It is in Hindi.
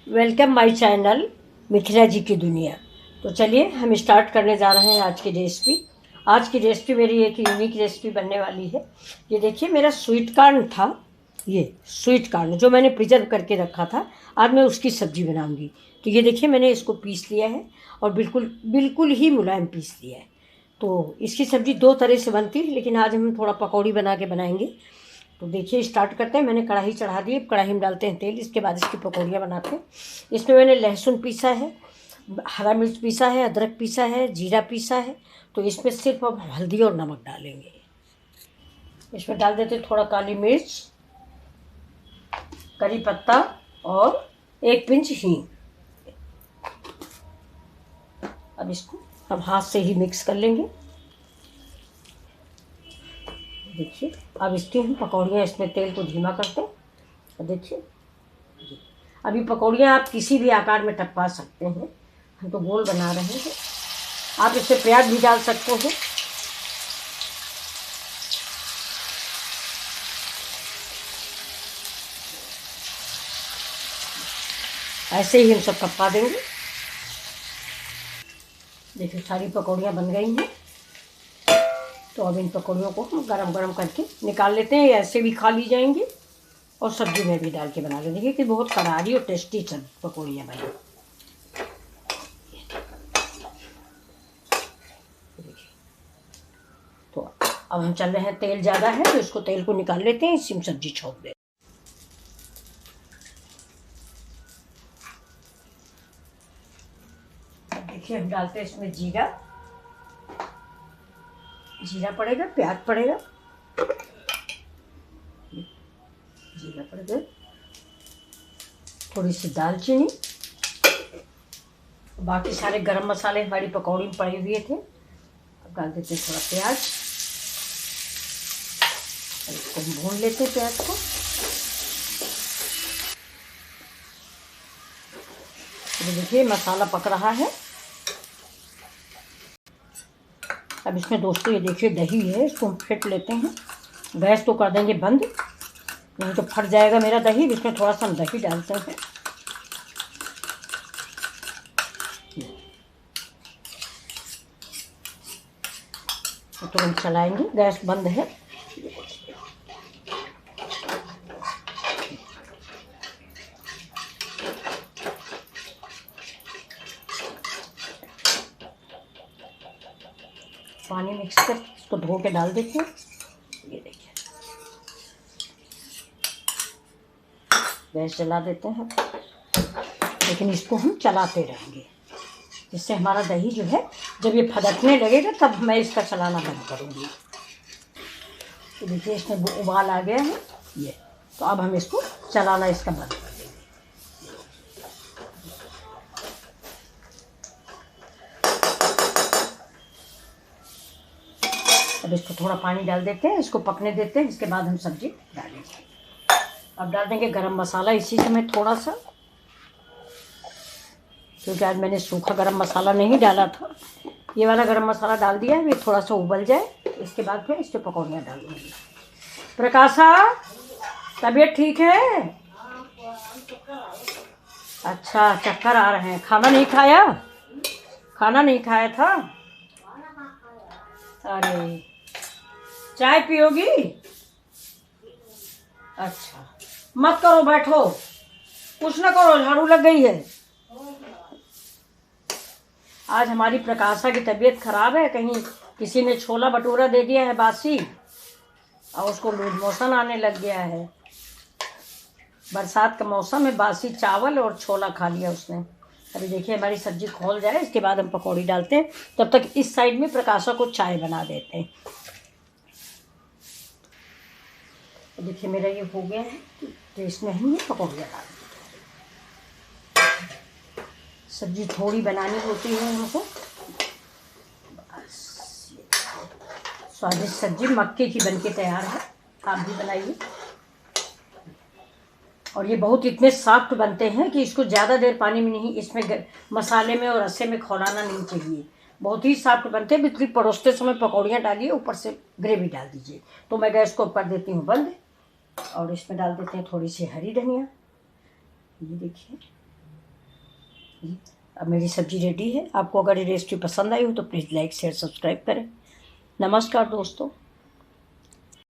वेलकम माय चैनल मिथिला जी की दुनिया। तो चलिए हम स्टार्ट करने जा रहे हैं आज की रेसिपी। आज की रेसिपी मेरी एक यूनिक रेसिपी बनने वाली है। ये देखिए मेरा स्वीट कॉर्न था, ये स्वीट कॉर्न जो मैंने प्रिजर्व करके रखा था, आज मैं उसकी सब्ज़ी बनाऊंगी। तो ये देखिए मैंने इसको पीस लिया है और बिल्कुल बिल्कुल ही मुलायम पीस लिया है। तो इसकी सब्ज़ी दो तरह से बनती है, लेकिन आज हम थोड़ा पकौड़ी बना के बनाएंगे। तो देखिए स्टार्ट करते हैं। मैंने कढ़ाई चढ़ा दी, कढ़ाई में डालते हैं तेल, इसके बाद इसकी पकौड़ियाँ बनाते हैं। इसमें मैंने लहसुन पीसा है, हरा मिर्च पीसा है, अदरक पीसा है, जीरा पीसा है। तो इसमें सिर्फ अब हल्दी और नमक डालेंगे। इसमें डाल देते हैं थोड़ा काली मिर्च, करी पत्ता और एक पिंच हींग। अब इसको हम हाथ से ही मिक्स कर लेंगे। देखिए अब इसकी हम पकौड़ियाँ, इसमें तेल को धीमा करते हैं। और देखिए अभी पकौड़ियाँ आप किसी भी आकार में टपका सकते हैं, हम तो गोल बना रहे हैं। आप इसमें प्याज भी डाल सकते हैं। ऐसे ही हम सब टपका देंगे। देखिए सारी पकौड़ियाँ बन गई हैं। तो अब इन पकौड़ियों को हम गरम गरम करके निकाल लेते हैं। ऐसे भी खा ली जाएंगी और सब्जी में भी डाल के बना लेंगे। देखिए कि बहुत करारी और टेस्टी सब पकौड़ियाँ बनी। तो अब हम चल रहे हैं, तेल ज़्यादा है तो इसको तेल को निकाल लेते हैं, इसी में सब्जी छोड़ दें। देखिए हम डालते हैं इसमें जीरा, जीरा पड़ेगा, प्याज पड़ेगा, जीरा पड़ेगा, थोड़ी सी दालचीनी, बाकी सारे गरम मसाले हमारी पकौड़ी में पड़े हुए थे। अब डाल देते हैं थोड़ा प्याज, इसको भून लेते हैं प्याज को। तो देखिए मसाला पक रहा है। अब इसमें दोस्तों ये देखिए दही है, इसको हम फेंट लेते हैं। गैस तो कर देंगे बंद, नहीं तो फट जाएगा मेरा दही। इसमें थोड़ा सा हम दही डालते हैं। तो हम चलाएंगे, गैस बंद है। पानी मिक्स कर इसको धो के डाल देते हैं। ये देखिए गैस जला देते हैं, लेकिन इसको हम चलाते रहेंगे, जिससे हमारा दही जो है जब ये फदकने लगेगा तब मैं इसका चलाना बंद करूँगी। तो देखिए इसमें उबाल आ गया है ये। तो अब हम इसको चलाना इसका बंद कर देंगे। अब इसको थोड़ा पानी डाल देते हैं, इसको पकने देते हैं, इसके बाद हम सब्जी डालेंगे। अब डाल देंगे गरम मसाला इसी समय थोड़ा सा, क्योंकि आज मैंने सूखा गरम मसाला नहीं डाला था। ये वाला गरम मसाला डाल दिया है। ये थोड़ा सा उबल जाए, इसके बाद फिर इस पर पकौड़ियाँ डाल दूँगी। प्रकाशा तबीयत ठीक है? अच्छा चक्कर आ रहे हैं। खाना नहीं खाया? खाना नहीं खाया था? अरे चाय पियोगी? अच्छा मत करो, बैठो, कुछ ना करो, झाड़ू लग गई है। आज हमारी प्रकाशा की तबीयत खराब है, कहीं किसी ने छोला भटूरा दे दिया है बासी और उसको लूज मोशन आने लग गया है। बरसात का मौसम है, बासी चावल और छोला खा लिया उसने। अभी देखिए हमारी सब्जी खोल जाए, इसके बाद हम पकौड़ी डालते हैं। तब तक इस साइड में प्रकाशा को चाय बना देते हैं। तो देखिए मेरा ये हो गया है, तो इसमें हम ये पकौड़ियाँ डाल देते हैं। सब्जी थोड़ी बनानी होती है हमको। बस स्वादिष्ट सब्जी मक्के की बनके तैयार है, आप भी बनाइए। और ये बहुत इतने सॉफ्ट बनते हैं कि इसको ज़्यादा देर पानी में नहीं, इसमें मसाले में और रस्से में खौलाना नहीं चाहिए। बहुत ही सॉफ्ट बनते हैं। बिल्कुल परोसते समय पकौड़ियाँ डालिए, ऊपर से ग्रेवी डाल दीजिए। तो मैं गैस को कर देती हूँ बंद और इसमें डाल देते हैं थोड़ी सी हरी धनिया। ये देखिए अब मेरी सब्ज़ी रेडी है। आपको अगर ये रेसिपी पसंद आई हो तो प्लीज़ लाइक शेयर सब्सक्राइब करें। नमस्कार दोस्तों।